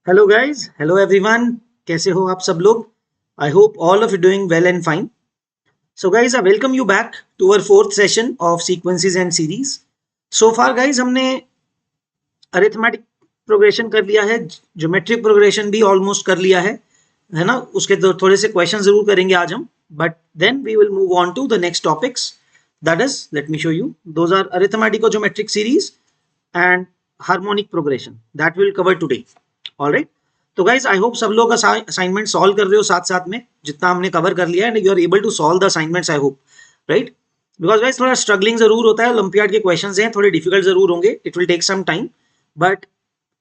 Hello guys, hello everyone. कैसे हो आप सब लोग? I hope all of you doing well and fine. So guys, I welcome you back to our fourth session of sequences and series. So far guys, हमने arithmetic progression कर लिया है, geometric progression भी ऑलमोस्ट कर लिया है ना। उसके थोड़े से क्वेश्चन जरूर करेंगे आज हम, but then we will move on to the next topics. That is, let me show you, those are arithmetic geometric series and harmonic progression that will cover today. Alright. तो गाइज, आई होप सब लोग assignment solve कर रहे हो साथ साथ में, जितना हमने कवर कर लिया है, and you are able to solve the assignments, I hope. Right. Because guys थोड़ा स्ट्रगलिंग जरूर होता है, ओलंपियाड के क्वेश्चंस हैं, थोड़े डिफिकल्ट जरूर होंगे, it will take some time, but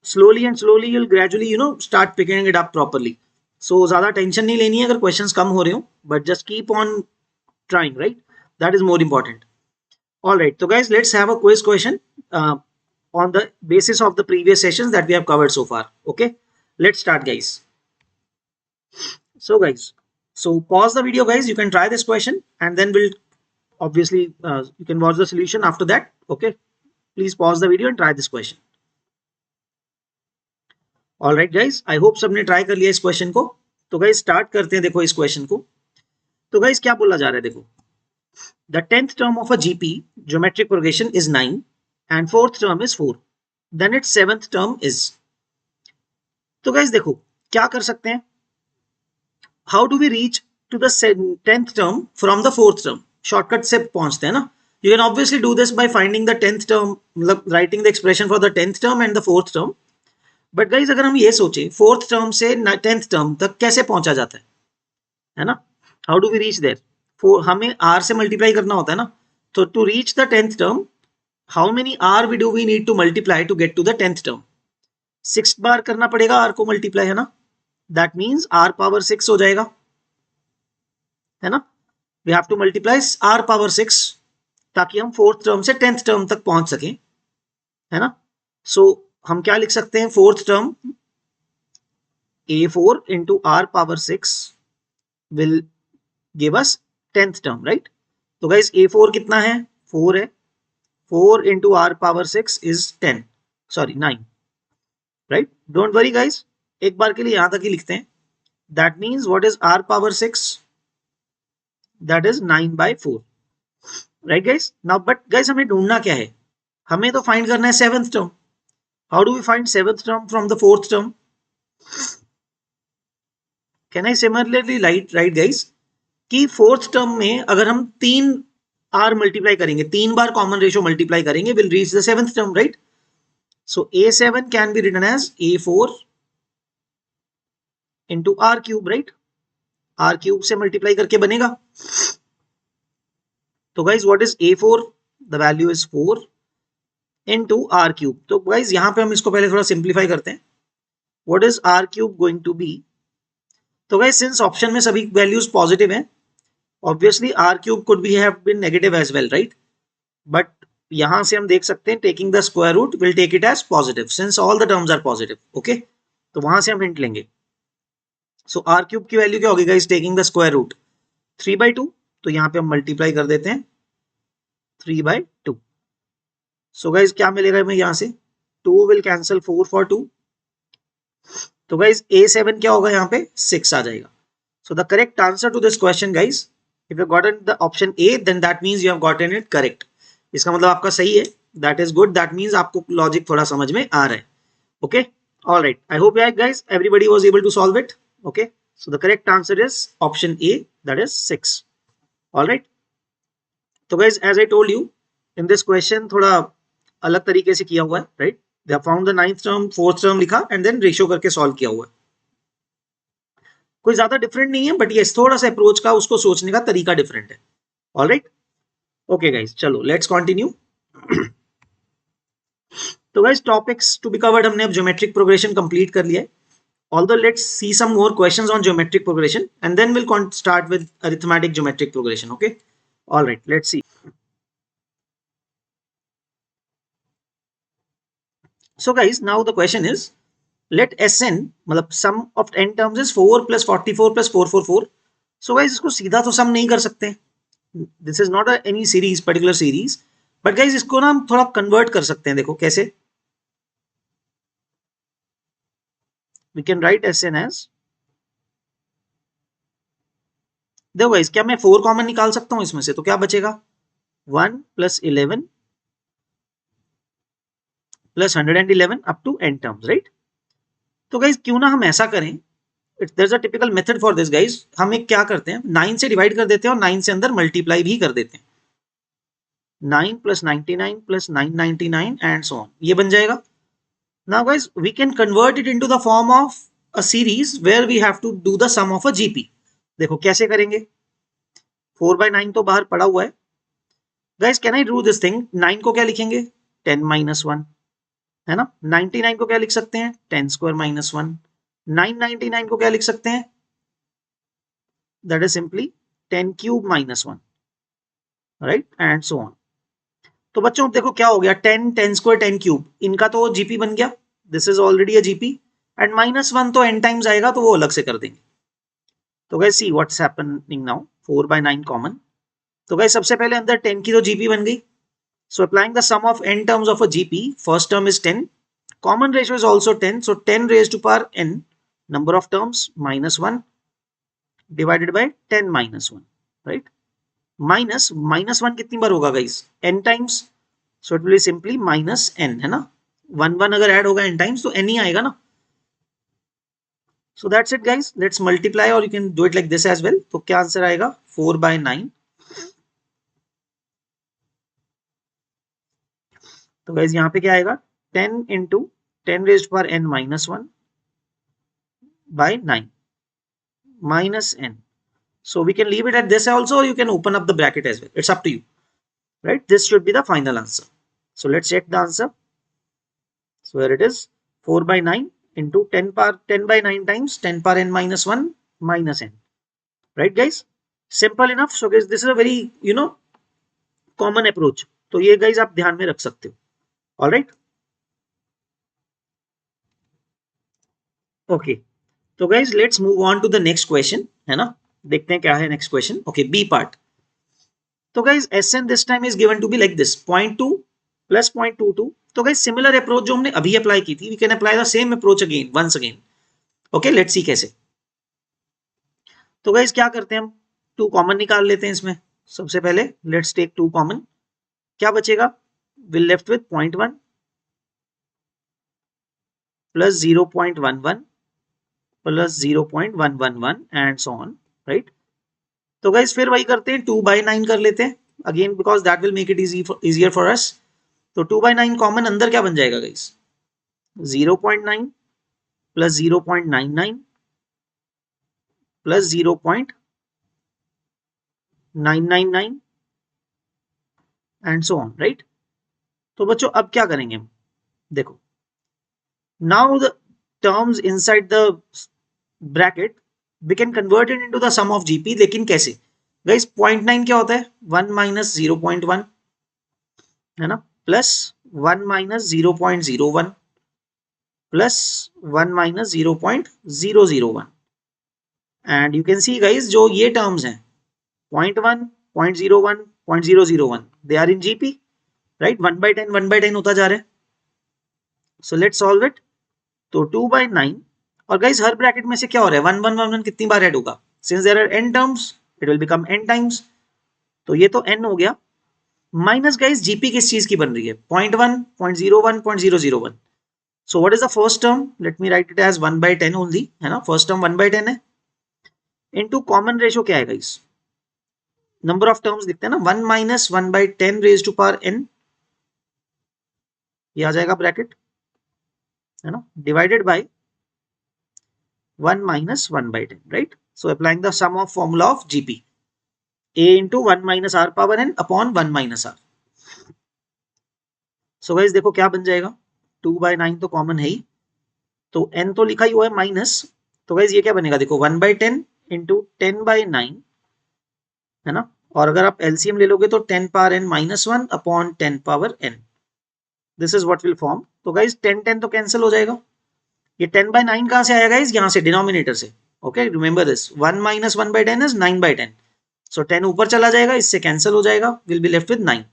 slowly and slowly you'll gradually start picking it up properly. So ज्यादा टेंशन नहीं लेनी है अगर क्वेश्चंस कम हो रहे हो, but just keep on trying, right? That is more important. All right, so guys, let's have a quiz question uh, on the basis of the previous sessions that we have covered so far. Okay, let's start, guys. So guys, so pause the video, guys. You can try this question and then we'll obviously you can watch the solution after that. Okay, please pause the video and try this question. All right guys, I hope सबने try कर लिया इस question को। तो guys start करते हैं, देखो इस क्वेश्चन को। तो गाइज क्या बोला जा रहा है, देखो, the tenth term of a GP geometric progression is 9 and fourth term is 4, then its seventh term is. तो गाइज देखो क्या कर सकते हैं, how do we reach to the tenth term from the fourth term? Shortcut से पहुंचते हैं ना। You can obviously do this by finding the tenth term, मतलब writing the expression for the tenth term and the fourth term. But guys अगर हम ये सोचे fourth term से टेंथ टर्म तक कैसे पहुंचा जाता है ना, how do we reach there? हमें आर से मल्टीप्लाई करना होता है ना। तो to reach the tenth term, how many R we do we need to multiply to get to the tenth term? 6 बार करना पड़ेगा आर को मल्टीप्लाई, है ना। दैट मीन्स आर पावर 6 हो जाएगा, है ना। We have to multiply R power 6 ताकि हम फोर्थ टर्म से टेंथ टर्म तक पहुंच सकें, है ना। सो हम क्या लिख सकते हैं, fourth term a4 into r power 6 will give us 10th term, right? तो guys a4 कितना है, 4 है, 4 into r power 6 is 10, sorry 9, right? Don't worry guys, एक बार के लिए यहां तक ही लिखते हैं। That means what is r power 6? That is 9 by 4, right guys? Now but guys हमें ढूंढना क्या है, हमें तो फाइंड करना है seventh term. How do we find seventh term from the fourth term? Can I similarly write guys कि fourth term में अगर हम 3 आर मल्टीप्लाई करेंगे, 3 बार कॉमन रेशियो मल्टीप्लाई करेंगे, will reach the seventh term, right? So a7 can be written as a4 into r cube, right? R cube से multiply करके बनेगा। तो guys what is a4? The value is 4 into r cube. तो guys यहां पे हम इसको पहले थोड़ा सिंप्लीफाई करते हैं। What is r cube going to be? तो गाइज सिंस ऑप्शन में सभी वैल्यूज पॉजिटिव हैं, obviously r cube could be have been negative as well, right? But यहां से हम देख सकते हैं taking the square root will take it as positive since all the terms are positive, okay? तो वहां से हम हिंट लेंगे। so r cube की वैल्यू क्या होगी guys, taking the square root 3/2, तो यहाँ पे हम मल्टीप्लाई कर देते हैं 3/2। सो गाइस क्या मिलेगा हमें यहाँ से, 2 will cancel 4 for 2, तो गाइस a7 क्या होगा, यहाँ पे 6 आ जाएगा। So the correct answer to this question, guys, if you gotten the option A, then that means you have gotten it correct. इसका मतलब आपका सही है, that is good. That means आपको लॉजिक थोड़ा समझ में आ रहा है। Okay, all right. I hope guys everybody was able to solve it. Okay, so the correct answer is option A, that is 6. All right. तो guys, as I told you, in this question थोड़ा अलग तरीके से किया हुआ है, right? They have found the ninth term, fourth term लिखा and then ratio करके सॉल्व किया हुआ है। कोई ज्यादा डिफरेंट नहीं है, बट ये थोड़ा सा अप्रोच का, उसको सोचने का तरीका डिफरेंट है। ऑलराइट, ओके गाइस, चलो लेट्स कंटिन्यू। तो guys topics to be covered हमने अब ज्योमेट्रिक प्रोग्रेशन कंप्लीट कर लिया है। Although let's see some more questions on geometric progression and then will start with arithmetic geometric progression, okay? Alright, let's see. So guys now the question is, let Sn, मतलब sum of n terms is 4 plus 44 plus 444. So guys इसको सीधा तो सम नहीं कर सकते, this is not any series, particular series, but guys इसको ना हम थोड़ा कन्वर्ट कर सकते हैं। देखो कैसे, we can write S n as, देखो गाइस क्या मैं 4 कॉमन निकाल सकता हूं इसमें से, तो क्या बचेगा 1 plus 11 plus 111 up to n terms, right. तो गाइस क्यों ना हम ऐसा करें, there is a typical method for this guys, हम एक क्या करते हैं 9 से डिवाइड कर देते हैं और 9 से अंदर मल्टीप्लाई भी कर देते हैं, 9 plus 99 plus 999 and so on, ये बन जाएगा। Now guys we can convert it into the form of a series where we have to do the sum of a GP. देखो कैसे करेंगे, 4/9 तो बाहर पड़ा हुआ है guys, can I do this thing, 9 को क्या लिखेंगे 10 माइनस 1, है ना। 99 को क्या लिख सकते हैं 10 स्क्वायर माइनस 1, 999 को क्या लिख सकते हैं, that is simply 10 cube minus 1, right and so on. तो बच्चों देखो क्या हो गया, 10 10 स्क्वायर 10 क्यूब, इनका तो जीपी बन गया, this is already a GP, and -1 तो n टाइम्स आएगा तो वो अलग से कर देंगे। तो guys see what's happening now, 4/9 common, तो गाइस सबसे पहले अंदर 10 की तो जीपी बन गई, so applying the sum of n terms of a gp, first term is 10, common ratio is also 10, so 10 raised to power n number of terms minus 1 divided by 10 minus 1, right, minus 1 कितनी बार होगा guys n times, so it will be simply minus n, है ना, 1 अगर add होगा n times तो n ही आएगा ना। So that's it guys, let's multiply or you can do it like this as well, तो क्या आंसर आएगा 4/9, तो गाइस यहाँ पे क्या आएगा 10 into 10 raised to power n minus 1 by 9 minus n. So we can leave it at this also, or you can open up the bracket as well. It's up to you, right? This should be the final answer. So let's check the answer. So here it is, 4/9 into 10 by 9 times 10 power n minus 1 minus n. Right guys? Simple enough. So guys, this is a very, common approach. तो ये guys आप ध्यान में रख सकते हो. All right? Okay. तो guys, let's move on to the next question, है ना? देखते हैं क्या है next question. Okay, B part. तो guys, Sn this time is given to be like this, 0.2 plus 0.22. तो guys, similar approach जो हमने अभी अप्लाई की थी, we can apply the same approach again, once again. Okay, let's see कैसे. तो guys, क्या करते हैं हम 2 कॉमन निकाल लेते हैं इसमें। सबसे पहले let's take 2 कॉमन, क्या बचेगा, we'll left with 0.1 plus 0.11 plus 0.111 and so on, right? तो गाइस फिर वही करते हैं, 2/9 कर लेते हैं again, because that will make it easier for us. तो 2/9 कॉमन, अंदर क्या बन जाएगा guys 0.9 plus 0.99 plus 0.999 and so on, right. तो बच्चों अब क्या करेंगे हम, देखो now the terms inside the bracket we can convert it into the sum of GP, लेकिन कैसे गाइस, 0.9 क्या होता है 1 माइनस 0.1, है ना, plus 1 minus 0.01 plus 1 minus 0.001, and you can see guys जो ये टर्म्स हैं 0.1 0.01 0.001 they are in GP, right, 1/10 होता जा रहा है। So let's solve it. तो 2/9, और गाइस हर ब्रैकेट में से क्या हो रहा है 1 1 1 1 कितनी बार ऐड होगा, since there are n terms it will become n times, तो ये तो n हो गया, माइनस गाइस जीपी किस चीज की बन रही है 0.1 0.01 0.001। So what is the first term, let me write it as 1/10 only, है ना, फर्स्ट टर्म 1/10 है, इनटू कॉमन रेशियो क्या है गाइस, नंबर ऑफ टर्म्स लिखते हैं ना, 1 minus 1/10 raise to power n, ये आ जाएगा ब्रैकेट, है ना, divided by 1 minus 1/10, right? So applying the sum of formula of GP, a into 1 minus r power n upon 1 minus r. So guys देखो क्या बन जाएगा, 2/9 तो कॉमन है ही, तो n तो लिखा ही हुआ है माइनस, तो गाइज ये क्या बनेगा देखो 1/10 इंटू 10/9, है ना, और अगर आप एलसीएम ले लोगे तो 10 power n minus 1 upon 10 power n, this is what will form. तो गाइज 10 10 तो कैंसिल हो जाएगा, ये 10/9 कहां से आया गाइज, यहां से डिनोमिनेटर से, okay remember this, 1 minus 1/10 is 9/10, सो 10 ऊपर चला जाएगा, इससे कैंसिल हो जाएगा, will be left with 9।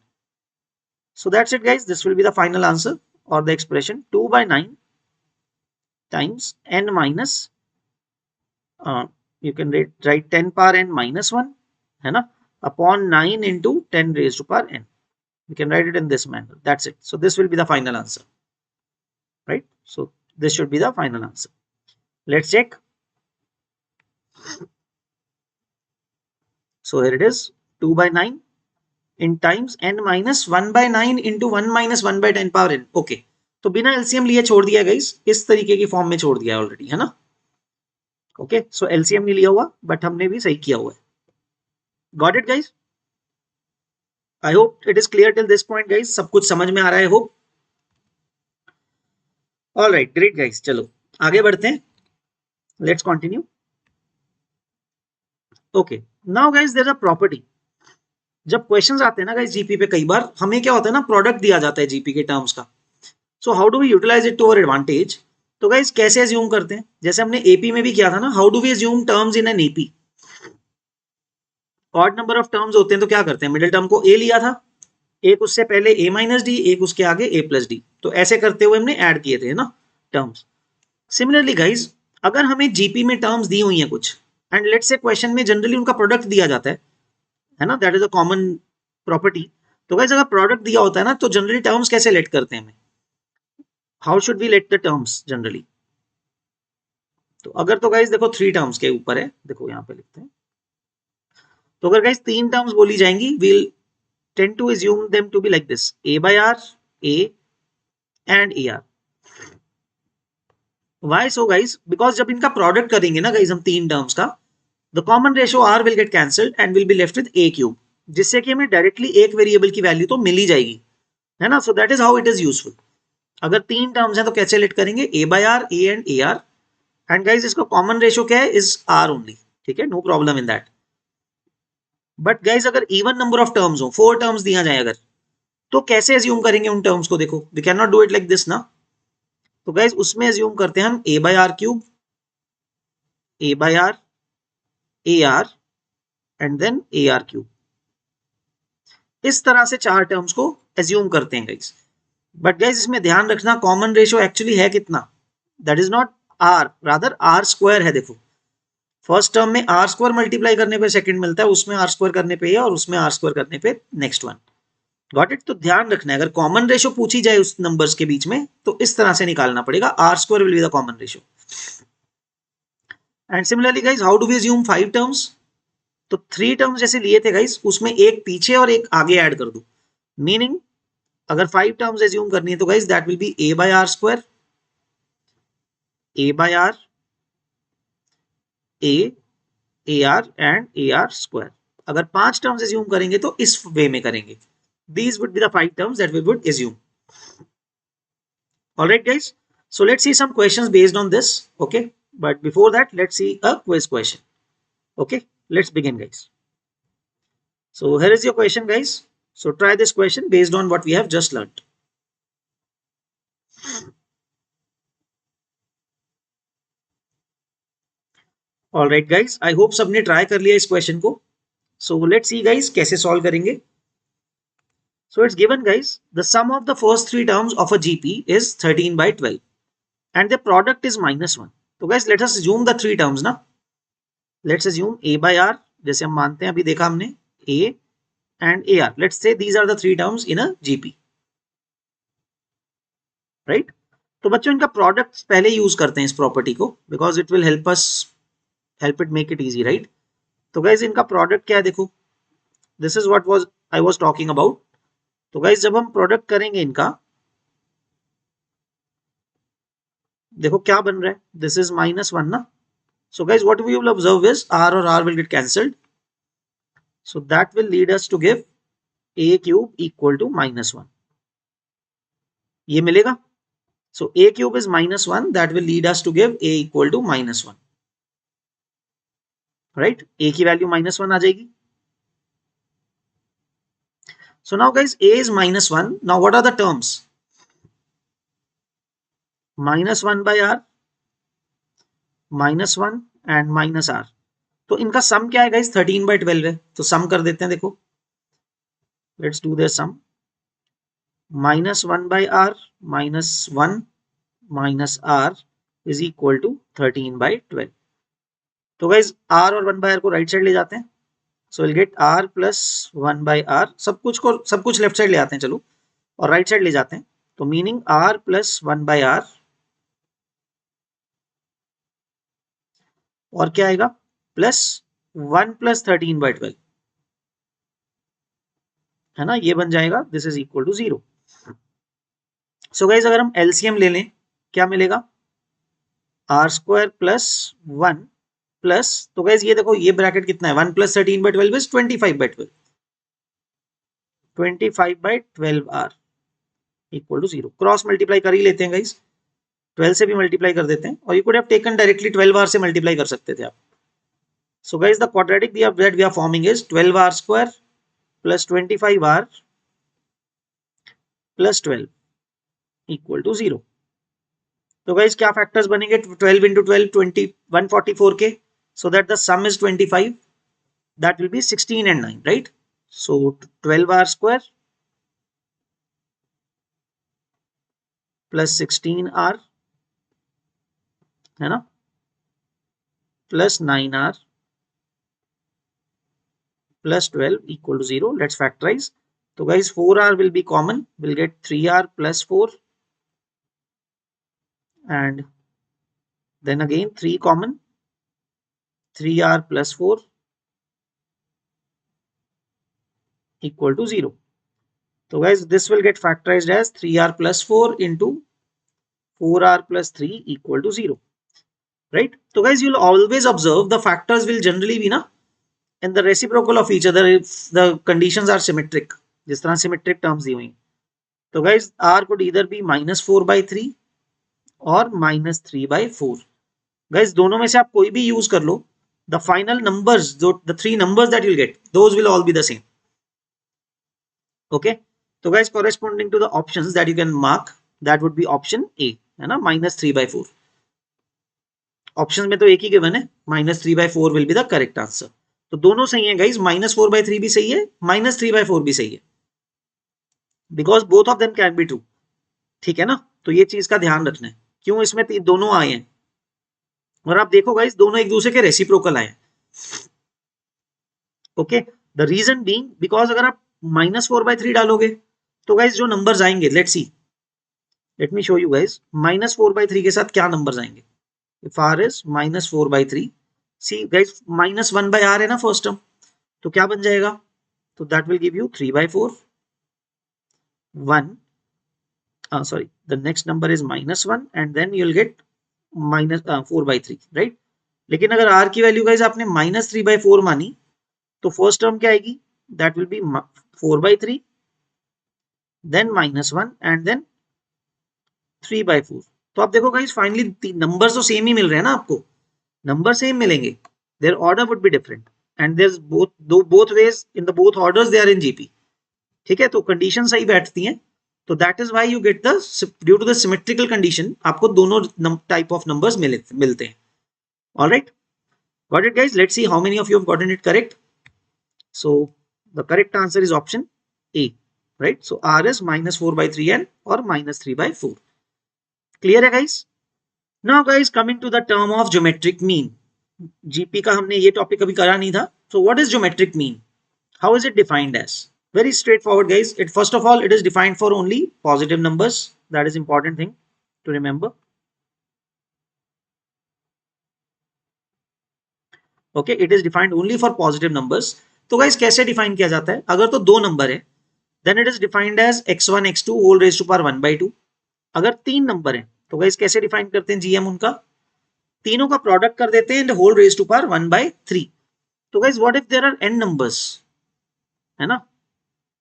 So that's it guys, this will be the final answer or the expression 2/9 times n minus you can write 10 power n minus 1 है ना upon 9 into 10 raised to power n. We can write it in this manner. That's it. So this will be the final answer, right? So this should be the final answer. Let's check. So here it is 2 by 9 in times n minus 1 by 9 into 1 minus 1 by 10 power n. Okay. तो बिना LCM लिए छोड़ दिया guys, इस तरीके की form में छोड़ दिया है ऑलरेडी, है ना. ओके, सो एलसीएम नहीं लिया हुआ बट हमने भी सही किया हुआ है. Got it guys? I hope it is clear till this point guys. सब कुछ समझ में आ रहा है hope. All right, great guys. चलो आगे बढ़ते हैं. Let's continue. Okay, now guys there is a property. जब क्वेश्चंस आते हैं ना गाइस जीपी पे, कई बार हमें क्या होता है ना, प्रोडक्ट दिया जाता है जीपी के टर्म्स का. So how do we utilise it to our advantage? तो गाइस कैसे एज्यूम करते हैं, जैसे हमने एपी में भी किया था ना, how do we assume terms in an AP? Odd number of terms होते हैं तो क्या करते हैं, मिडिल टर्म को ए लिया था, एक उससे पहले ए माइनस डी, एक उसके आगे ए प्लस डी, तो ऐसे करते हुए हमने ऐड किए थे ना टर्म्स. सिमिलरली गाइस अगर हमें जीपी में टर्म्स दी हुई हैं कुछ, एंड लेट्स से क्वेश्चन में जनरली उनका प्रोडक्ट दिया जाता है ना, that is a common property. तो गाइस अगर प्रोडक्ट दिया होता है ना, तो जनरली टर्म्स कैसे लेट करते हैं हमें, how should we let the terms generally? तो अगर तो गाइस देखो 3 टर्म्स के ऊपर है, देखो यहाँ पे लिखते हैं. तो अगर गाइस 3 टर्म्स बोली जाएंगी, we'll tend to assume them to be like this: a by r, a and ar. Why so guys? Because जब इनका प्रोडक्ट करेंगे ना गाइस हम 3 टर्म्स का, the common ratio r will get cancelled and we'll be left with a cube, जिससे कि हमें directly एक वेरिएबल की वैल्यू तो मिल ही जाएगी, है ना. सो that is how it is useful. अगर 3 टर्म्स हैं तो कैसे लेट करेंगे, a by r, a and ar. And guys इसका कॉमन रेशियो क्या है, इज r ओनली. ठीक है, no problem in that. But guys अगर इवन नंबर ऑफ टर्म्स हो, 4 टर्म्स दिया जाए अगर, तो कैसे एज्यूम करेंगे उन टर्म्स को? देखो we can not do it like this ना. तो गाइज उसमें एज्यूम करते हैं हम a by r cube, a by r, ar and then ar cube. इस तरह से 4 टर्म्स को एज्यूम करते हैं गाइज. बट गाइज इसमें ध्यान रखना, कॉमन रेशियो एक्चुअली है कितना, that is not r, rather r square है. देखो फर्स्ट टर्म में r स्क्वायर मल्टीप्लाई करने पे सेकंड मिलता है, उसमें r स्क्वायर करने पे और उसमें r स्क्वायर करने पे नेक्स्ट वन. Got it? तो ध्यान रखना है, अगर कॉमन रेशियो पूछी जाए उस नंबर्स के बीच में, तो इस तरह से निकालना पड़ेगा, r square will be the common ratio. And similarly guys how do we assume 5 terms? तो 3 टर्म्स जैसे लिए थे गाइस, उसमें एक पीछे और एक आगे ऐड कर दो. मीनिंग अगर 5 टर्म्स एज्यूम करनी है तो guys that will B a by r square, a by r, a ar and ar square. अगर 5 टर्म्स एज्यूम करेंगे तो इस वे में करेंगे. These would be the 5 terms that we would assume. All right, guys. So let's see some questions based on this. Okay, but before that, let's see a quiz question. Okay, let's begin, guys. So here is your question, guys. So try this question based on what we have just learned. All right, guys. I hope सबने try कर लिया इस question को. So let's see, guys, कैसे solve करेंगे. So it's given, guys, the sum of the first 3 terms of a GP is 13 by 12 and the product is -1. So guys, let us assume the 3 terms ना. Let's assume a by r, जैसे हम मानते हैं, अभी देखा हमने a and ar. Let's say these are the 3 terms in a GP, right? तो बच्चों इनका प्रोडक्ट पहले यूज करते हैं इस प्रॉपर्टी को, because it will help it make it easy, right? तो गाइज इनका प्रोडक्ट क्या है, देखो this is what was I was talking about. तो गाइज जब हम प्रोडक्ट करेंगे इनका, देखो क्या बन रहा है, दिस इज -1 ना. So guys, what we will observe is r or r will get cancelled. So that will lead us to give a cube equal to -1. ये मिलेगा. So a cube is -1. That will lead us to give a equal to -1. Right? a की value -1 आ जाएगी. So now guys, a is -1. Now what are the terms? -1 by r, -1 and -r. तो इनका सम क्या है guys, 13 by 12 है. तो सम कर देते हैं. देखो let's do their sum. -1 by r, -1 - r is equal to 13/12। तो गाइज r और 1/r को राइट साइड ले जाते हैं, so will get r plus 1/r, सब कुछ लेफ्ट साइड ले आते हैं चलो, और राइट साइड ले जाते हैं, तो मीनिंग r प्लस 1/r, और क्या आएगा प्लस 1 प्लस 13/12, है ना, ये बन जाएगा, this is equal to 0। So guys अगर हम एलसीएम ले लें क्या मिलेगा, r² प्लस 1 प्लस, तो गाइज ये देखो ये ब्रैकेट कितना है, 1 plus 13/12 is 25/12, 25/12r equal to 0। Cross multiply कर ही लेते हैं गाइज, 12 से भी मल्टीप्लाई कर देते हैं, और you could have taken directly 12r से मल्टीप्लाई कर सकते थे आप। So guys the quadratic that we are forming is 12r² plus 25r plus 12 equal to 0। तो गाइज क्या फैक्टर्स बनेंगे, 12 into 12 20 144 के, so that the sum is 25, that will be 16 and 9, right? So 12r² plus 16r, है ना, plus 9r plus 12 equal to 0. Let's factorize. So guys 4r will be common, we'll get 3r plus 4, and then again 3 common, 3r plus 4 equal to 0. So guys this will get factorized as 3r plus 4 into 4r plus 3 equal to 0, right? So guys you'll always observe the factors will generally be in the reciprocal of each other if the conditions are symmetric, जिस तरह symmetric terms दी हुई। तो guys r could either be -4/3 और -3/4। guys दोनों में से आप कोई भी यूज कर लो, the final numbers, the 3 numbers that you'll get, those will all be the same. Okay, so guys corresponding to the options that you can mark, that would be option A, है ना, -3/4। Option में तो एक ही given है, -3/4 will be the correct answer। तो दोनों सही है गाइज, -4/3 भी सही है, -3/4 भी सही है, because both of them can be true, ठीक है ना। तो ये चीज का ध्यान रखना है, क्यों इसमें दोनों आए हैं, और आप देखो गाइज दोनों एक दूसरे के रेसिप्रोकल आए हैं। Okay, the reason being because अगर आप -4/3 डालोगे तो गाइज जो नंबर्स आएंगे, let's see, let me show you guys, -4/3 के साथ क्या नंबर्स आएंगे। If r is -4/3, see guys -1/r है ना फर्स्ट टर्म, तो क्या बन जाएगा, तो that will give you 3/4, 1, sorry, the next number is -1 and then you'll get -4/3, right? लेकिन अगर r की वैल्यू गाइज आपने -3/4 मानी, तो फर्स्ट टर्म क्या आएगी, that will be 4/3, then -1 and then 3/4। तो आप देखो गाइज फाइनली नंबर तो सेम ही मिल रहे हैं ना आपको, नंबर सेम मिलेंगे, their order would be different, and there both ways in the both orders they are in GP, ठीक है, तो कंडीशन सही बैठती हैं, तो that is why you get the, due to the symmetrical condition आपको दोनों टाइप ऑफ नंबर्स मिलते हैं। Alright, got it guys, let's see how many of you have gotten it correct. So the correct answer is option A, right? So r is -4/3 and or -3/4। Clear है guys? Now guys coming to the term of geometric mean, GP का हमने ये topic अभी करा नहीं था, so what is geometric mean, how is it defined as? Very straightforward guys, it first of all it is defined for only positive numbers, that is important thing to remember। okay, it is defined only for positive numbers। तो guys कैसे define किया जाता है, अगर तो दो number है then it is defined as x1 x2 whole raised to power 1/2। अगर तीन नंबर है तो गाइस कैसे डिफाइन करते हैं जीएम उनका, तीनों का प्रोडक्ट कर देते हैं and whole raise to power 1/3। तो guys what if there are n numbers, है ना,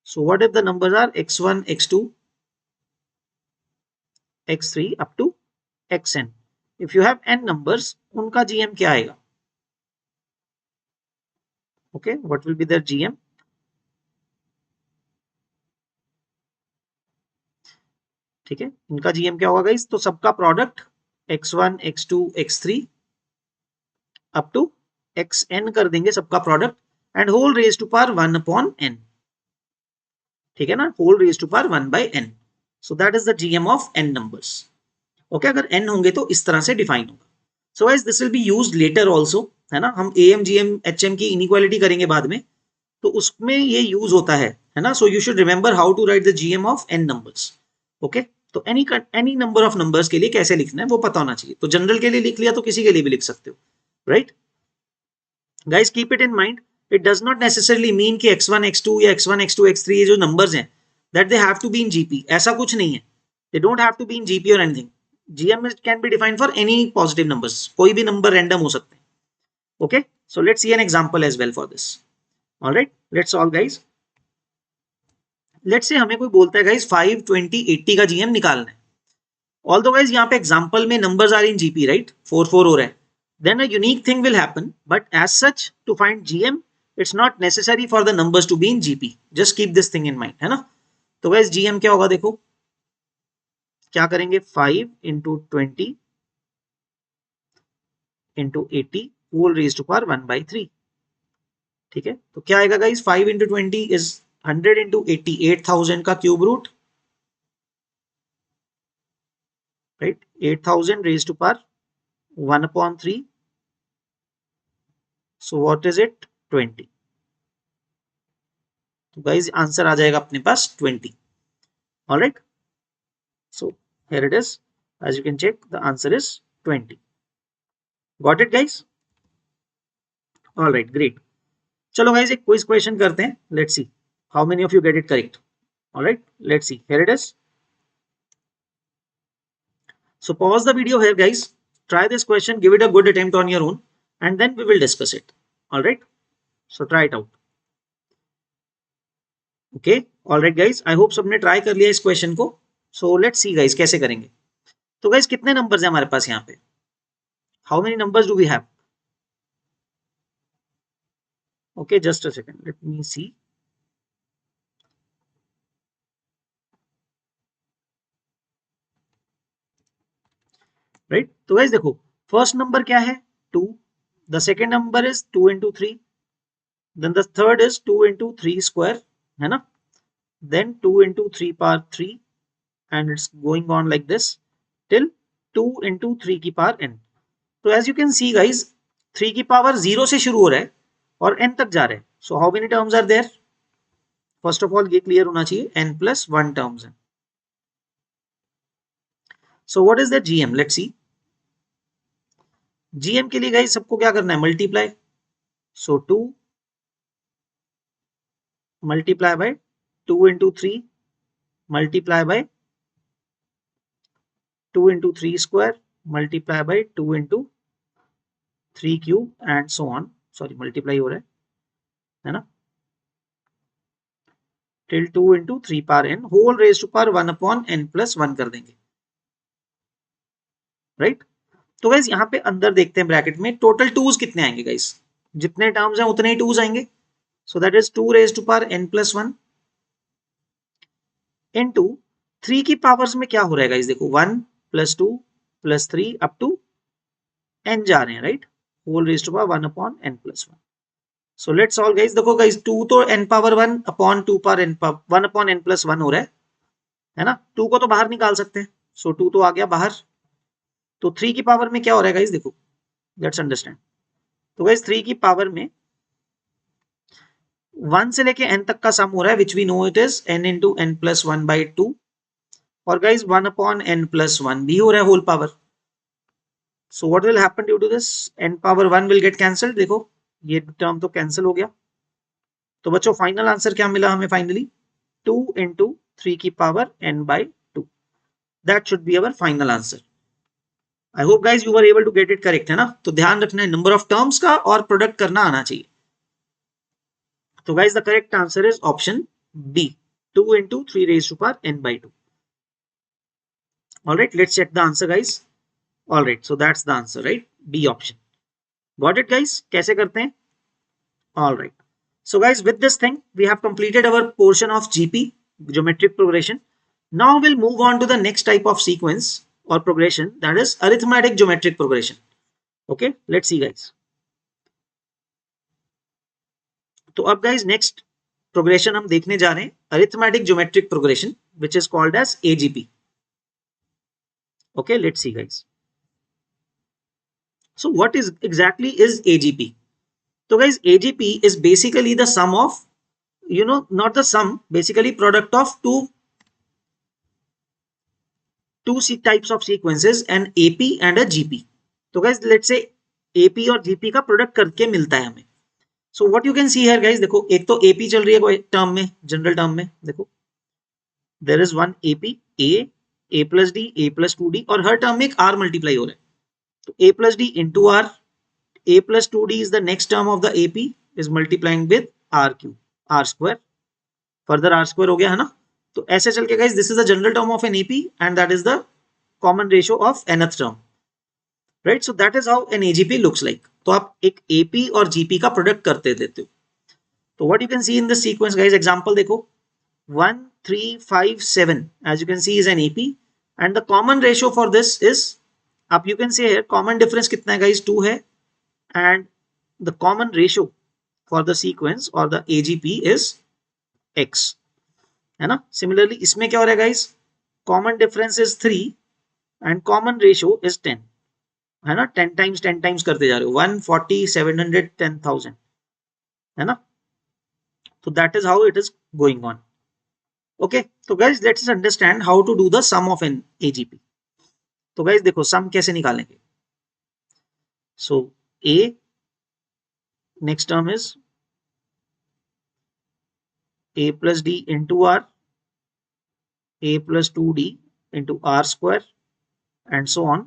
so what if the numbers are x1 x2 x3 up to xn, if you have n numbers उनका gm क्या आएगा, okay, what will be their gm, ठीक है, इनका gm क्या होगा गाइस, तो सबका product x1 x2 x3 up to xn कर देंगे सबका product and whole raise to power 1/n, ठीक है ना, whole raise to power 1/n, so that is the gm of n numbers। Okay अगर n होंगे तो इस तरह से डिफाइन होगा. So guys this will be used later also, है ना. हम am gm hm की इनइक्वालिटी करेंगे बाद में, तो उसमें ये यूज होता है ना. So you should remember how to write the GM of n numbers. Okay तो एनी नंबर ऑफ नंबर्स के लिए कैसे लिखना है वो पता होना चाहिए. तो जनरल के लिए लिख लिया तो किसी के लिए भी लिख सकते हो, right. Guys keep it in mind, it does not necessarily mean कि x1 x2 या x1 x2 x3 ये जो नंबर्स हैं that they have to be in GP. ऐसा कुछ नहीं है. They don't have to be in GP और anything. GM can be defined for any positive numbers. कोई भी नंबर रैंडम हो सकते हैं. Okay so let's see an example as well for this. Alright let's solve guys. Let's say हमें कोई बोलता है गाइस 5 20 80 का जीएम निकालना है. ऑल्दो गाइस यहाँ पे एग्जांपल में numbers are in GP, right. 4 4 हो रहा है. Then a unique thing will happen, but as such to find GM it's not necessary for the numbers to be in GP. Just keep this thing in mind, है ना. तो guys GM क्या होगा देखो, क्या करेंगे 5 into 20 into 80 whole raised to power 1 by 3. ठीक है तो क्या आएगा गाइस 5 into 20 is 100 into 80 8000 का cube root, right. 8000 raised to power 1 upon 3. So what is it 20. तो गाइस आंसर आ जाएगा अपने पास 20. Alright so here it is, as you can check the answer is 20. Got it guys? All right great. चलो guys एक quiz question करते हैं. Let's see how many of you get it correct. All right let's see, here it is. So pause the video here guys, try this question, give it a good attempt on your own and then we will discuss it. All right so try it out. Okay all right guys, I hope सबने try कर लिया इस question को. So let's see guys कैसे करेंगे. तो guys कितने numbers हैं हमारे पास यहाँ पे, how many numbers do we have. Okay just a second let me see. Right तो गाइस देखो फर्स्ट नंबर क्या है 2, the second number is 2 into 3, then the third is 2 into 3 square, है ना. Then 2 into 3 power 3 and it's going on like this till 2 into 3 की power n. तो as you can see guys 3 की power 0 से शुरू हो रहा है और n तक जा रहा है. So how many terms are there. First of all ये क्लियर होना चाहिए n plus 1 टर्म्स है. So what is the GM, let's see. GM के लिए गाइज सबको क्या करना है multiply. So 2 multiply by 2 into 3 multiply by 2 into 3 square multiply by 2 into 3 cube and so on. Sorry multiply हो रहा है ना. Till 2 into 3 power n whole raise to power 1 upon n plus 1 कर देंगे, राइट. तो गाइस यहाँ पे अंदर देखते हैं ब्रैकेट में टोटल टूज कितने आएंगे गाइस, जितने टर्म्स हैं उतने ही टूज आएंगे. So that is 2 raise to power n plus 1 into 3 की पावर्स में क्या हो रहा है गाइस देखो 1 plus 2 plus 3 up to n जा रहे हैं, right. Whole raise to power 1 upon n plus 1. So let's solve guys. देखो गाइस 2 तो n power 1 upon 2 power n 1 upon n plus 1 हो रहा है ना. 2 को तो बाहर निकाल सकते हैं. सो 2 तो आ गया बाहर. तो 3 की पावर में क्या हो रहा है गाइस देखो, लेट्स अंडरस्टैंड. तो गाइस 3 की पावर में 1 से लेके n तक का सम हो रहा है which we know it is n into n plus 1 by 2 और गाइस 1 upon n plus 1 भी हो रहा है whole power. So what will happen due to this, n power 1 will get cancelled. देखो ये टर्म तो कैंसिल हो गया. तो बच्चों फाइनल आंसर क्या मिला हमें फाइनली 2 into 3 की power n by 2. That should be our final answer. I hope guys you were able to get it correct, है ना. तो ध्यान रखना है नंबर ऑफ टर्म्स का और प्रोडक्ट करना आना चाहिए. तो guys the correct answer is option B 2 into 3 raised to power n by 2. Alright let's check the answer guys. Alright so that's the answer, right, B option. Got it guys, कैसे करते हैं. Alright so guys with this thing we have completed our portion of GP, geometric progression. Now we'll move on to the next type of sequence or progression, that is arithmetic geometric progression. Okay let's see guys. तो अब guys next progression हम देखने जा रहे हैं arithmetic geometric progression which is called as AGP. Okay, let's see guys. So what is exactly is AGP? So guys, AGP is basically the sum of, not the sum, basically product of two types of sequences, an AP and a GP. तो guys let's say AP और GP का product करके मिलता है हमें. So what you can see here guys, देखो एक तो AP चल रही है कोई टर्म में, जनरल टर्म में देखो, there is one AP, A plus D, A plus 2D, और हर टर्म में एक R मल्टीप्लाई हो रहा है. तो A plus D into R, A plus 2D is the next term of the AP is multiplying with R cube, R square, further R square हो गया है ना. तो ऐसे चल के guys this is the general term of an AP and that is the common ratio of nth term, right? So that is how an AGP looks like. तो आप एक AP और GP का प्रोडक्ट करते देते हो. तो what you can see in this sequence guys, example देखो 1 3 5 7 as you can see is an AP and the common ratio for this is, up you can see here common difference कितना है guys, 2 है, and the common ratio for the sequence or the AGP is x, है ना. Similarly इसमें क्या हो रहा है guys, common difference is 3 and common ratio is 10, है ना. 10 टाइम्स करते जा रहे हो, 140 700 10,000, है ना. तो that is how it is going on. Okay, तो guys let's understand how to do the sum of an AGP. तो गाइस देखो सम कैसे निकालेंगे. So a next term is a plus d into r, a plus 2d into r square, and so on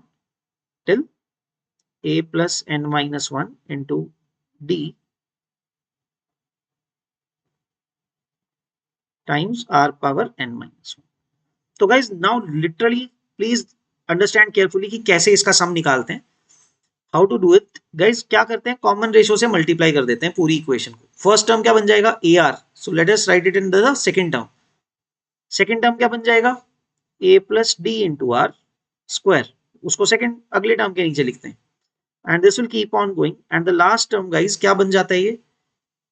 till a plus n minus 1 into d times r power n minus 1. तो guys now literally please understand carefully कि कैसे इसका sum निकालते हैं. How to do it guys, क्या करते हैं, common ratio से मल्टीप्लाई कर देते हैं पूरी इक्वेशन को. फर्स्ट टर्म क्या बन जाएगा, A R. So let us write it in the second term. Second term क्या बन जाएगा, A plus D into R square. उसको सेकंड अगले टर्म के नीचे लिखते हैं and this will keep on going. And the last term guys क्या बन जाता है, ये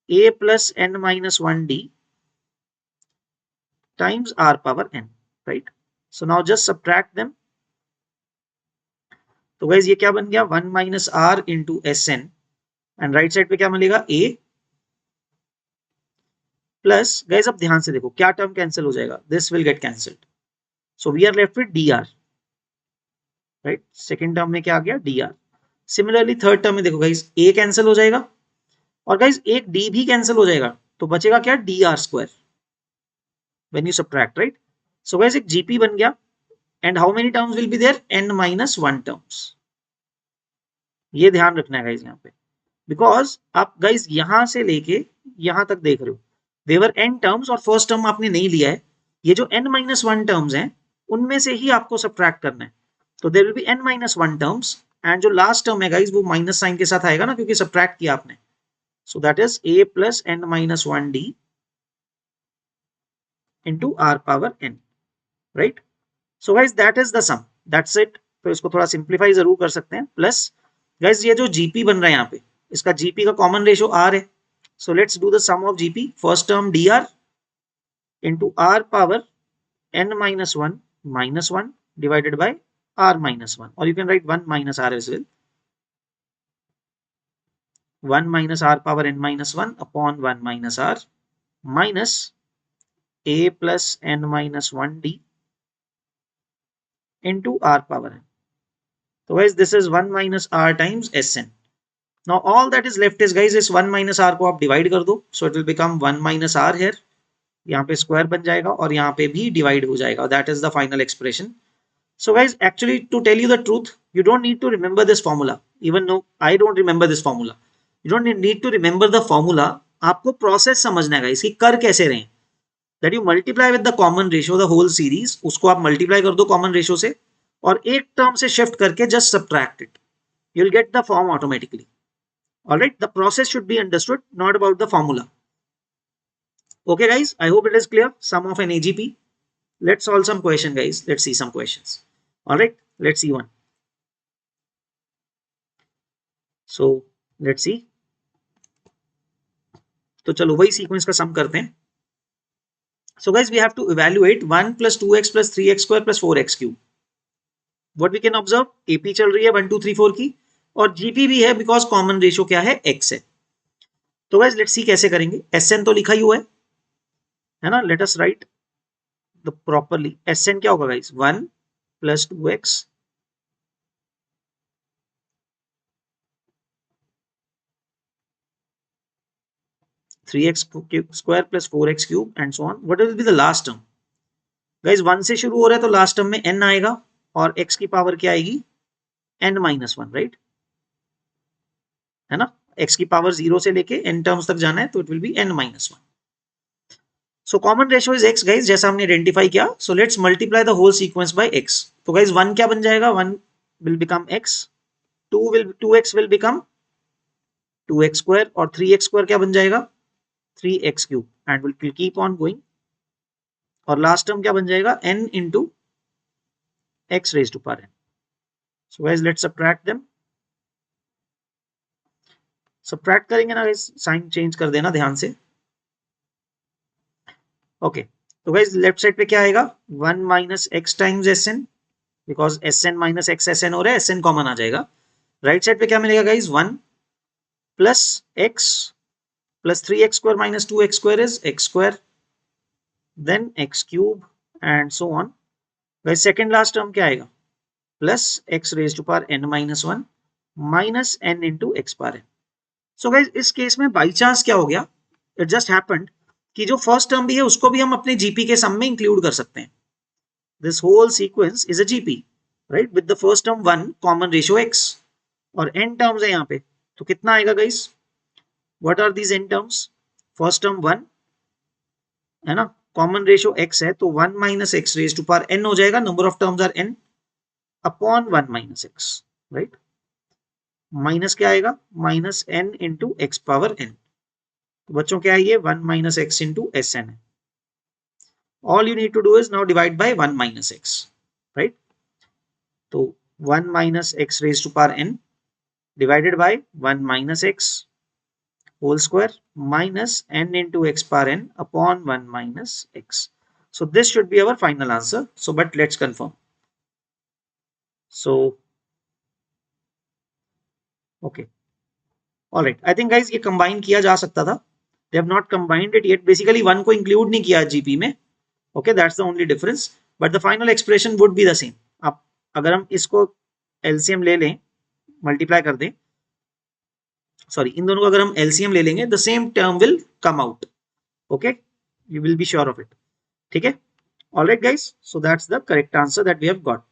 A plus N minus 1 D times R power N, right. So now just subtract them. तो गाइज ये क्या बन गया, 1 minus r into S n, and right side पे क्या मिलेगा, ए प्लस. गाइज अब ध्यान से देखो क्या टर्म कैंसिल हो जाएगा, this will get cancelled. So we are left with d r, right. Second term में क्या आ गया, d r. Similarly third term में देखो गाइज ए कैंसिल हो जाएगा और गाइज एक डी भी कैंसिल हो जाएगा, तो बचेगा क्या, d r square when you subtract, right. So guys एक जीपी बन गया and how many terms will be there, n minus 1 terms. ये ध्यान रखना है गाइज यहाँ पे, बिकॉज आप गाइज यहां से लेके यहां तक देख रहे हो देवर n टर्म्स और फर्स्ट टर्म आपने नहीं लिया है. ये जो n माइनस 1 टर्म्स हैं उनमें से ही आपको सब्ट्रैक्ट करना है. तो there will be n minus 1 terms and जो लास्ट टर्म है गाइज वो माइनस साइन के साथ आएगा ना, क्योंकि सब्ट्रैक्ट किया आपने. So that is a plus n minus 1 d into r power n, right. So guys that is the sum, that's it. तो इसको थोड़ा सिंप्लीफाई जरूर कर सकते हैं. प्लस गाइज ये जो जीपी बन रहा है यहाँ पे, इसका जीपी का कॉमन रेशियो आर है. So let's do the sum of GP. First term d r into r power n minus 1 minus 1 divided by r minus 1, or you can write 1 minus r as well. 1 minus r power n minus 1 upon 1 minus r minus a plus n minus 1 d into r power n. So guys this is 1 minus r times sn. Now all that is left is guys इस 1 minus r को आप divide कर दो, so it will become 1 minus r here. यहाँ पे square बन जाएगा और यहाँ पे भी डिवाइड हो जाएगा. That is the final expression. So guys actually to tell you the truth, you don't need to remember this formula. Even no I don't remember this formula. You don't need to remember the formula. आपको process समझना है guys कि कर कैसे रहे. That you multiply with the common ratio the whole series, उसको आप multiply कर दो कॉमन रेशियो से और एक टर्म से शिफ्ट करके just subtract it, you will get the form automatically. Alright, the process should be understood, not about the formula. Okay guys, I hope it is clear. Sum of an AGP. Let's solve some question guys. Let's see some questions. All right, let's see one. So let's see. तो चलो वही sequence का सम करते हैं. So guys we have to evaluate 1 plus 2x plus 3x square plus 4x cube. What we can observe, AP चल रही है 1 2 3 4 की, और जीपी भी है बिकॉज कॉमन रेशियो क्या है, x है। तो गाइस लेट्स सी कैसे करेंगे। Sn तो लिखा ही हुआ है ना, late us right the properly. Sn क्या होगा guys, 1 plus 2x 3x square plus 4x cube and so on. What will be the last term? Guys 1 से शुरू हो रहा है तो लास्ट टर्म में n आएगा, और x की पावर क्या आएगी, n माइनस 1, राइट, है ना। x की पावर 0 से लेके n टर्म्स तक जाना है, तो it will be n minus 1। So common ratio is x guys, जैसा हमने आइडेंटिफाई किया। So let's multiply the whole sequence by x। तो गाइस 1 क्या बन जाएगा, 1 will become x, 2x will become 2x square, और 3x स्क्वायर क्या बन जाएगा, 3x cube, and will keep on going. और लास्ट टर्म क्या बन जाएगा, n into x raise to power n। So guys let's subtract them. Subtract करेंगे ना गाइस, साइन चेंज कर देना ध्यान से। ओके, तो गाइस लेफ्ट साइड पे क्या आएगा, 1 minus x times Sn, because Sn minus x Sn हो रहा है, Sn कॉमन आ जाएगा। राइट साइड पे क्या मिलेगा guys, 1 plus x plus 3x square minus 2x square is x square, then x cube and so on. Guys second last term क्या आएगा, plus x raise to power n minus 1 minus n into x power n। So guys इस case में by chance क्या हो गया, it just happened कि जो first term भी है उसको भी हम अपने जीपी के सम में इंक्लूड कर सकते हैं। This whole sequence is a GP, right, with the first term 1 common ratio x, और n टर्म्स है यहाँ पे, तो कितना आएगा guys, what are these n terms, first term 1 है ना, कॉमन रेशियो x है, तो 1 minus x raise to power n हो जाएगा, number of terms are n upon 1 minus x, right, minus क्या आएगा, minus n into x power n। तो बच्चों क्या है ये, 1 minus x into S N है। All you need to do is now divide by 1 minus x, right. तो 1 minus x raise to power n divided by 1 minus X whole square minus n into x power n upon 1 minus x. So this should be our final answer. So but let's confirm. So okay, all right. I think guys ये combine किया जा सकता था. They have not combined it yet. Basically 1 को include नहीं किया GP में. Okay, that's the only difference. But the final expression would be the same. अब अगर हम इसको LCM ले लें, multiply कर दें, सॉरी इन दोनों को अगर हम LCM ले लेंगे, the same term will come out. Okay, you will be sure of it. ठीक है, all right guys, so that's the correct answer that we have got.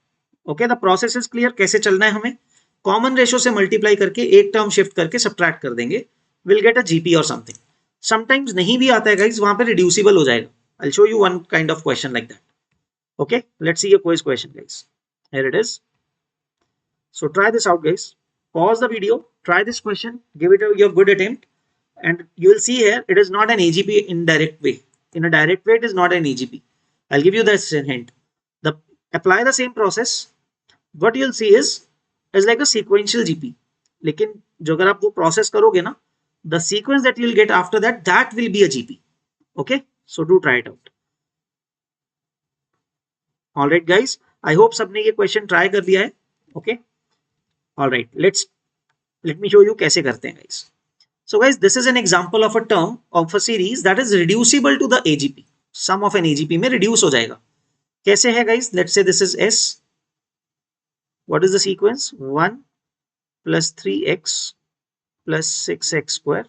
Okay, the process is clear, कैसे चलना है हमें, common ratio से multiply करके एक term shift करके सब्ट्रैक्ट कर देंगे, विल गेट अ जीपी और समथिंग। समटाइम्स नहीं भी आता है गाइस, वहां पे रिड्यूसिबल हो जाएगा। I show you one kind of question like that. Okay, let's see your quiz question guys, here it is. So try this out guys, pause the video, try this question, give it your good attempt, and you will see here it is not an AGP in direct way. In a direct way it is not an AGP. I'll give you this hint. The apply the same process, what you'll see is like a sequential GP. लेकिन जो अगर आप वो process करोगे ना, the sequence that you'll get after that, that will be a GP. Okay, so do try it out. All right guys, I hope सबने ये question try कर दिया है. Okay, all right, let me show you कैसे करते हैं guys. So guys, this is an example of a term of a series that is reducible to the AGP. Sum of an AGP में reduce हो जाएगा. कैसे है guys? Let's say this is S. What is the sequence? 1 plus 3x plus 6x square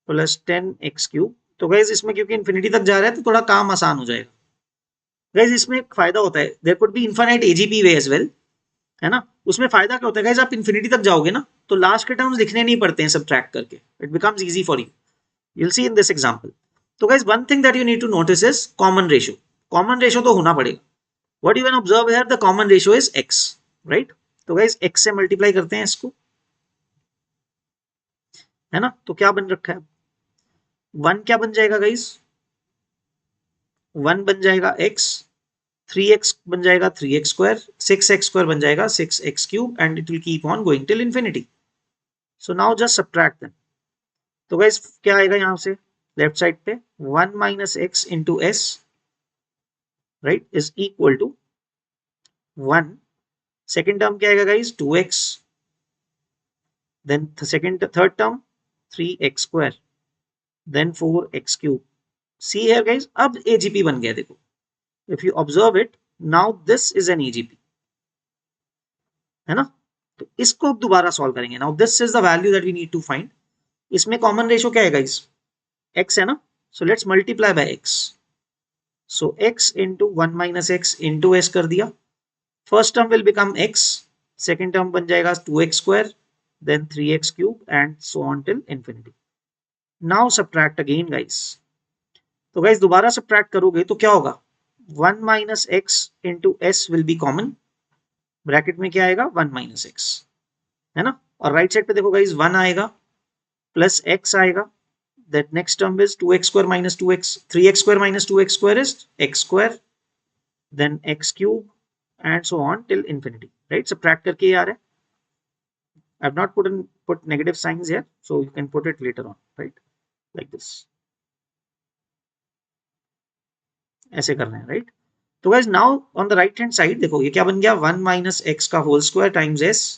plus 10x cube. तो guys इसमें क्योंकि infinity तक जा रहा है तो थोड़ा काम आसान हो जाएगा। guys इसमें एक फायदा होता है, there could be infinite AGP way as well, है ना। उसमें फायदा क्या होता है गाइस, आप इंफिनिटी तक जाओगे ना तो लास्ट के टर्म्स लिखने नहीं पड़ते हैं सब्ट्रैक्ट करके, it becomes easy for you, you will see in this example. तो guys one thing that you need to notice is common ratio. Common ratio तो होना पड़ेगा। What you can observe here, the common ratio is x, right. तो guys x से multiply करते हैं इसको, है ना। तो क्या बन रखा है, 1 क्या बन जाएगा गाइस, 1 बन जाएगा x, 3x बन जाएगा 3x स्क्वायर, 6x स्क्वायर बन जाएगा 6x cube, and it will keep on going till infinity. So now just subtract them. तो गाइस क्या आएगा यहां से, लेफ्ट साइड पे 1 minus x into S, right, is equal to 1, second term क्या आएगा guys 2x, then third term 3x square, then 4x cube. See है guys, अब एजीपी बन गया देखो, if you observe it now this is an AGP, है ना। तो इसको अब दोबारा सॉल्व करेंगे। Now this is the value that we need to find. इसमें कॉमन रेशियो क्या है गाइज, x है ना, so let's multiply by x, so x into 1 minus x into s कर दिया, first term will become x, second term बन जाएगा 2x square, then 3x cube and so on till infinity. Now subtract again guys. तो guys दोबारा subtract करोगे तो क्या होगा, 1 minus x into s will be common, bracket में क्या आएगा 1 minus x, है ना। और राइट साइड पे देखो guys 1 आएगा प्लस x आएगा, that next term is 2x square minus 2x, 3x square minus 2x square is x square, then x cube and so on till infinity, right। subtract करके ये आ रहा है, I have not put negative signs here, so you can put it later on, right, like this, ऐसे करना है, right। तो guys now on the right hand side देखो ये क्या बन गया, 1 minus x का whole square times s,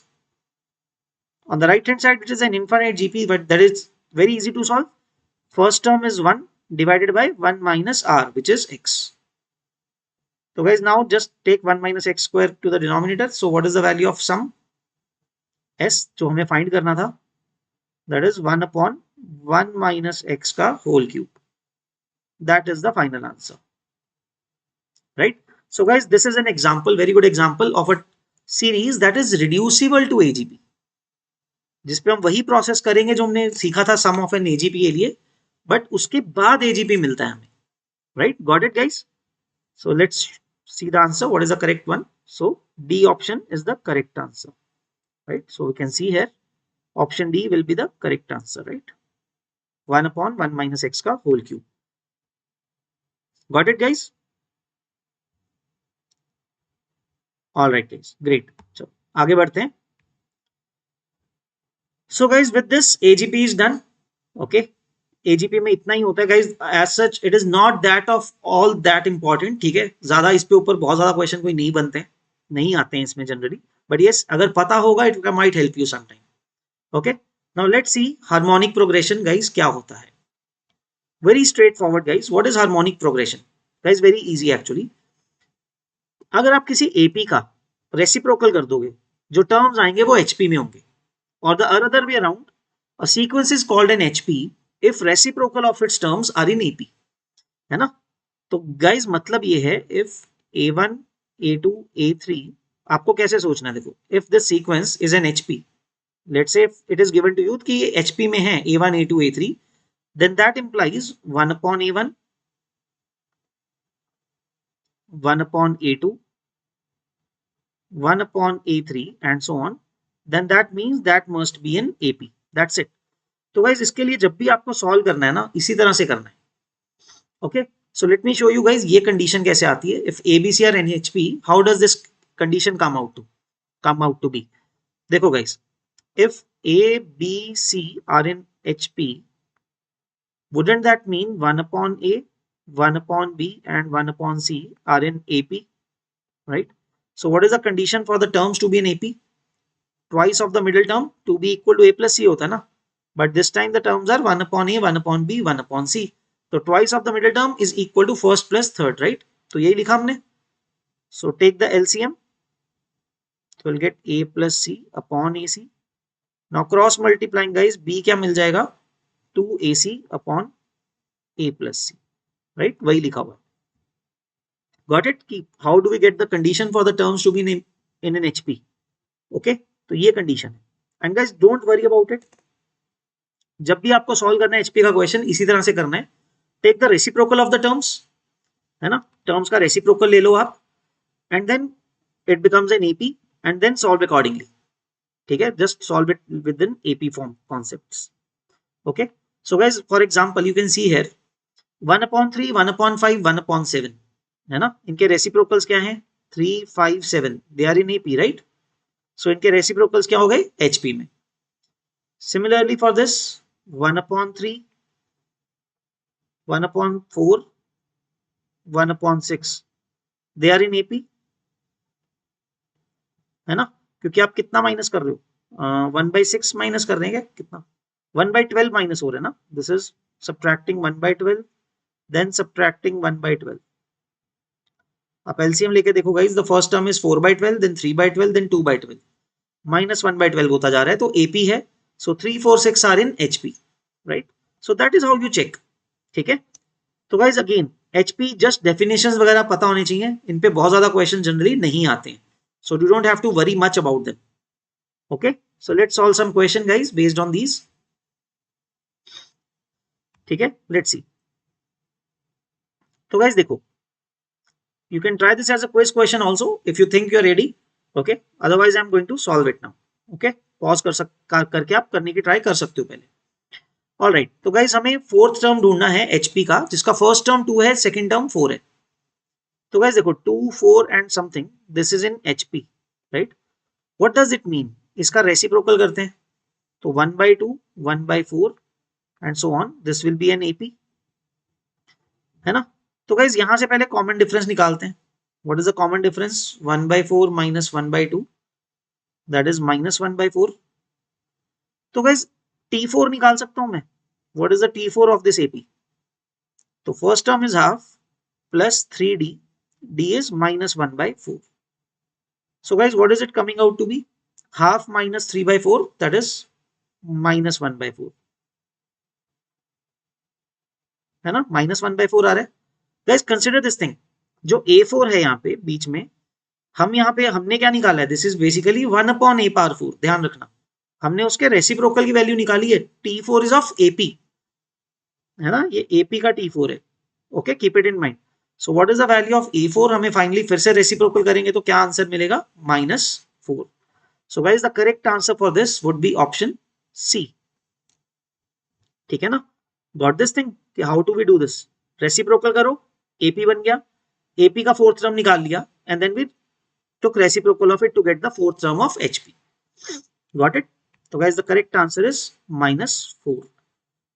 on the right hand side which is an infinite gp, but that is very easy to solve. First term is 1 divided by 1 minus r which is x. So guys now just take 1 minus x square to the denominator, so what is the value of sum s जो हमें find करना था, that is 1 upon 1 minus x का whole cube, that is the final answer, right। So guys this is an example, very good example of a series that is reducible to AGP, जिसपे हम वही process करेंगे जो हमने सीखा था सम of an AGP के लिए, बट उसके बाद एजीपी मिलता है हमें, right. Got it guys, so let's see the answer, what is the correct one, so d option is the correct answer, right. So we can see here option d will be the correct answer, right, 1 upon 1 minus x का whole cube. Got it guys, alright guys, great, चलो आगे बढ़ते हैं। So guys with this AGP is done, okay, AGP में इतना ही होता है guys, as such it is not that of all that important, ठीक है, ज्यादा इस पे ऊपर बहुत ज्यादा क्वेश्चन कोई नहीं बनते हैं, नहीं आते हैं इसमें जनरली, बट यस अगर पता होगा it might help you some time, okay. Now let's see harmonic progression guys क्या होता है, very straightforward guys, what is harmonic progression guys, very easy actually. अगर आप किसी एपी का रेसिप्रोकल कर दोगे, जो टर्म्स आएंगे वो एचपी में होंगे, or the other way around, a sequence is called an HP if reciprocal of its terms are in AP, है ना। तो guys मतलब ये है if A1 A2 A3, आपको कैसे सोचना है देखो, if this sequence is an HP, let's say if it is given to you कि ये HP में है A1 A2 A3, then that implies 1 upon A1, 1 upon A2, 1 upon A3 and so on, then that means that must be in AP, that's it। तो guys इसके लिए जब भी आपको सॉल्व करना है ना, इसी तरह से करना है, okay. So let me show you guys ये कंडीशन कैसे आती है, if A B C are in HP, how does this condition come out to be. देखो guys, if A B C are in HP, wouldn't that mean 1 upon A, 1 upon B and 1 upon C are in AP, right? So what is the condition for the terms to be in AP? Twice of the middle term to be equal to A plus C होता है ना, but this time the terms are 1 upon A, 1 upon B, 1 upon C, so twice of the middle term is equal to first plus third, right? तो यही लिखा हमने, so take the LCM, so we'll get A plus C upon AC, now cross multiplying guys, B क्या मिल जाएगा 2AC upon A plus C, right, वही लिखा हुआ है। Got it? How do we get the condition for the terms to be in an HP, okay, तो ये condition है, and guys don't worry about it, जब भी आपको सॉल्व करना है एचपी का क्वेश्चन इसी तरह से करना है, take the reciprocal of the terms, है ना, टर्म्स का रेसिप्रोकल ले लो आप, and then it becomes an AP and then solve accordingly, ठीक है, just solve it within AP form concepts, okay. So guys for example you can see here 1 upon 3, 1 upon 5, 1 upon 7, है ना, इनके reciprocals क्या हैं 3, 5, 7, they are in AP, right, so इनके reciprocals क्या हो गए एचपी में। Similarly for this 1 upon 3, 1 upon 4, 1 upon 6, they are in AP, है ना, क्योंकि आप कितना माइनस कर रहे हो, 1/6 माइनस कर रहे हैं क्या, कितना 1/12 माइनस हो रहा है ना, this is subtracting 1/12 then subtracting 1/12। आप एलसीएम लेके देखो guys, the first term is 4/12 then 3/12 then 2/12 minus 1/12 होता जा रहा है, तो एपी है, so 3 4 6 are in HP, right. So that is how you check, ठीक है। तो guys again HP just definitions वगैरह पता होने चाहिए, इन पे बहुत ज्यादा क्वेश्चन जनरली नहीं आते हैं, so you don't have to worry much about them. Okay, so let's solve some question guys based on these, ठीक है, लेट्स सी। तो गाइज देखो, you can try this as a quiz question also if you think you're ready, okay, otherwise I'm going to solve it now, okay, pause करके आप करने की try कर सकते हो पहले। ऑल राइट, तो गाइज हमें फोर्थ टर्म ढूंढना है एचपी का, जिसका फर्स्ट टर्म 2 है, सेकंड टर्म 4 है। तो गाइज देखो 2 4 and something, this is in HP, right. What does it mean, इसका रेसिप्रोकल करते हैं, तो 1/2 1/4 and so on, this will B an AP, है ना। तो गाइज यहां से पहले कॉमन डिफरेंस निकालते हैं। What is the common difference, 1/4 minus 1/2, that is minus 1/4। तो गाइज T4 निकाल सकता हूं मैं, what is the T4 of this AP, तो first term is half plus 3d, d is minus 1/4. So guys, what is it coming out to be? Half minus 3/4, that is minus 1/4, है ना, minus 1/4 आ रहा है। Guys, consider this thing, जो A4 है यहाँ पे बीच में, हम यहाँ पे हमने क्या निकाला है, दिस इज बेसिकली 1/a⁴, ध्यान रखना, हमने उसके रेसिप्रोकल की वैल्यू निकाली है, T4 इज ऑफ AP, है ना, ये AP का T4 है, okay, keep it in mind. So what is the value of A4, हमें फाइनली फिर से रेसिप्रोकल करेंगे तो क्या आंसर मिलेगा, -4। So guys the correct answer for this would be option c, ठीक है ना। Got this thing, how to we do this, reciprocal करो, AP बन गया, AP का फोर्थ टर्म निकाल लिया, and then we took reciprocal of it to get the fourth term of HP. Got it? So guys, the correct answer is -4.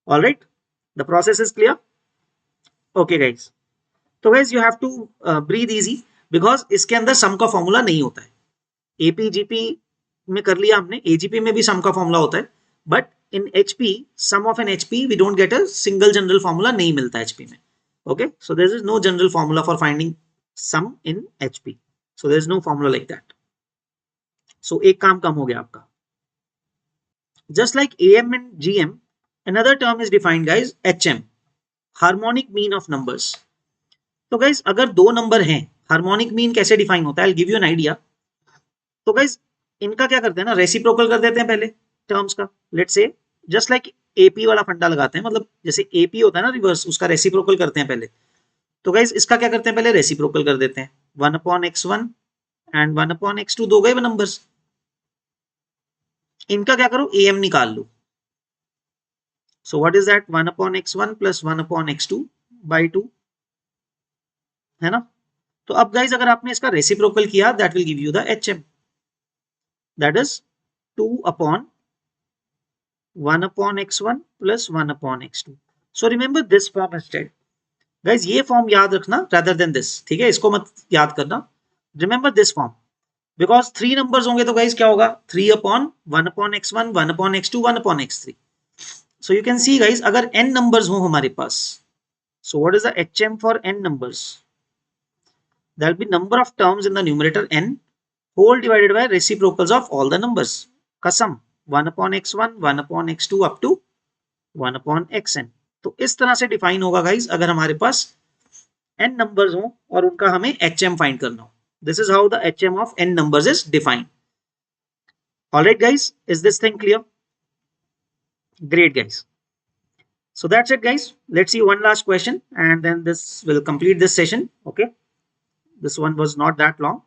All right, the process is clear. Okay guys, तो guys you have to breathe easy because इसके अंदर सम का formula नहीं होता है। APGP में कर लिया हमने, AGP में भी सम का फॉर्मूला होता है, but in HP sum of an HP we don't get a single general formula, नहीं मिलता HP में। Okay, so there is no general formula for finding sum in HP, so there is no formula like that. So एक काम कम हो गया आपका। Just like AM and GM, another term is defined guys, HM, harmonic mean of numbers. तो guys अगर दो number हैं, harmonic mean कैसे डिफाइन होता है, I'll give you an idea. तो guys इनका क्या करते हैं ना, रेसिप्रोकल कर देते हैं पहले टर्म्स का, let's say just like AP वाला फंडा लगाते हैं, मतलब जैसे AP होता है ना रिवर्स, उसका रेसिप्रोकल करते हैं पहले। तो गाइज इसका क्या करते हैं, पहले रेसिप्रोकल कर देते हैं, 1/x1 एंड 1/x2, दो गए नंबर्स, इनका क्या करो, AM निकाल लो। So what is that, 1/x1 plus 1/x2 by 2, है ना। तो अब गाइज अगर आपने इसका रेसिप्रोकल किया, that will give you the HM, that is 2/1/x1 plus 1/x2। So remember this form instead. Guys ये फॉर्म याद रखना rather than this, ठीक है, इसको मत याद करना, remember this form, because 3 numbers होंगे तो गाइज क्या होगा, 3/1/x1 1/x2 1/x3। So you can see guys अगर n नंबर्स हो हमारे पास, so what is the HM for n numbers, there will be number of terms in the numerator n whole divided by reciprocals of all the numbers का sum, 1/x1 1/x2 up to 1/xn। तो इस तरह से define होगा guys अगर हमारे पास n numbers हो और उनका हमें HM फाइंड करना हो। This is how the HM of n numbers is defined. Alright guys, is this thing clear? Great guys. So that's it guys. Let's see one last question and then this will complete this session. Okay. This one was not that long.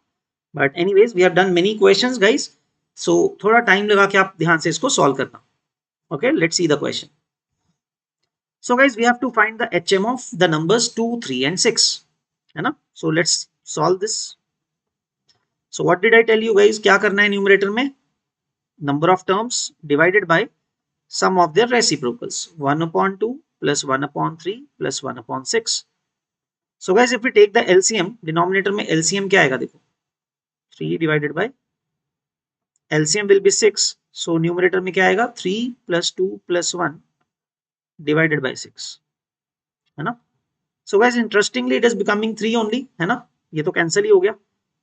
But anyways, we have done many questions guys. So थोड़ा time लगा के आप ध्यान से इसको solve करना. Okay, let's see the question. So guys, we have to find the HM of the numbers 2, 3 and 6. है ना? So let's solve this. So what did I tell you guys? क्या करना है न्यूमरेटर में? Number of terms divided by sum of their reciprocals, 1/2 plus 1/3 plus 1/6. So guys, if we take the LCM, denominator में LCM क्या आएगा देखो, 3 divided by LCM will be 6, so numerator में क्या आएगा 3 + 2 + 1 divided by 6, है ना. So guys, interestingly it is becoming 3 only, है ना. ये तो कैंसिल ही हो गया.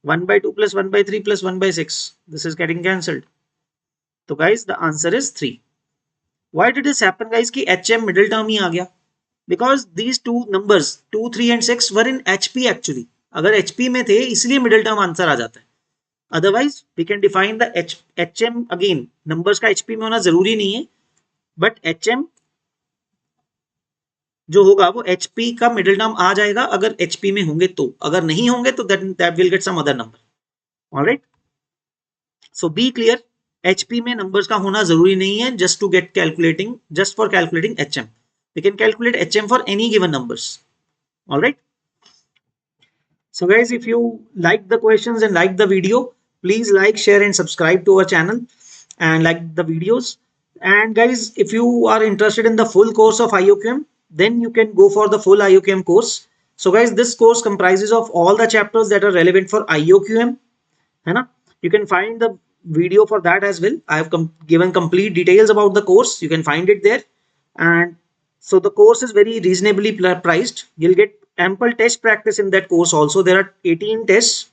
1/2 + 1/3 + 1/6, this is getting cancelled. तो guys the answer is 3. Why did this happen guys कि HM middle term ही आ गया? Because these two numbers 2, 3 and 6 were in HP actually. अगर HP में थे इसलिए middle term आंसर आ जाता है. Otherwise we can define the HM again. numbers का HP में होना जरूरी नहीं है, but HM जो होगा वो HP का मिडिल टर्म आ जाएगा अगर HP में होंगे तो, अगर नहीं होंगे तो that will get some other number. Alright, so be clear, HP में numbers का होना जरूरी नहीं है just for calculating HM. We can calculate HM for any given numbers. Alright, so guys, if you like the questions and like the video, please like, share and subscribe to our channel and like the videos. And guys, if you are interested in the full course of IOQM, then you can go for the full IOQM course. So guys, this course comprises of all the chapters that are relevant for IOQM, है ना. You can find the video for that as well. I have given complete details about the course. You can find it there. And so the course is very reasonably priced. You'll get ample test practice in that course also. There are 18 tests,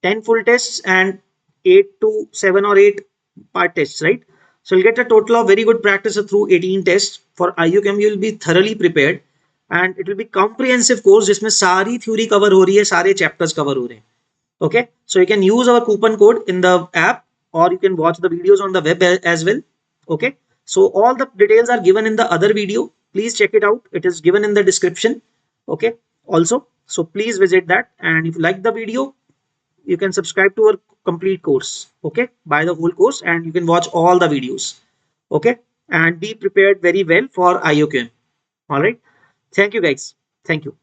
10 full tests and 8 to 7 or 8 part tests, right? So you'll get a total of very good practice through 18 tests. For IUChem you'll be thoroughly prepared and it will be comprehensive course जिसमें सारी theory cover हो रही है, सारे chapters cover हो रहे हैं. Okay, so you can use our coupon code in the app or you can watch the videos on the web as well. Okay, so all the details are given in the other video. Please check it out. It is given in the description. Okay, also, so please visit that, and if you like the video, you can subscribe to our complete course. Okay, buy the whole course and you can watch all the videos. Okay, and be prepared very well for IOQM. All right, thank you guys. Thank you.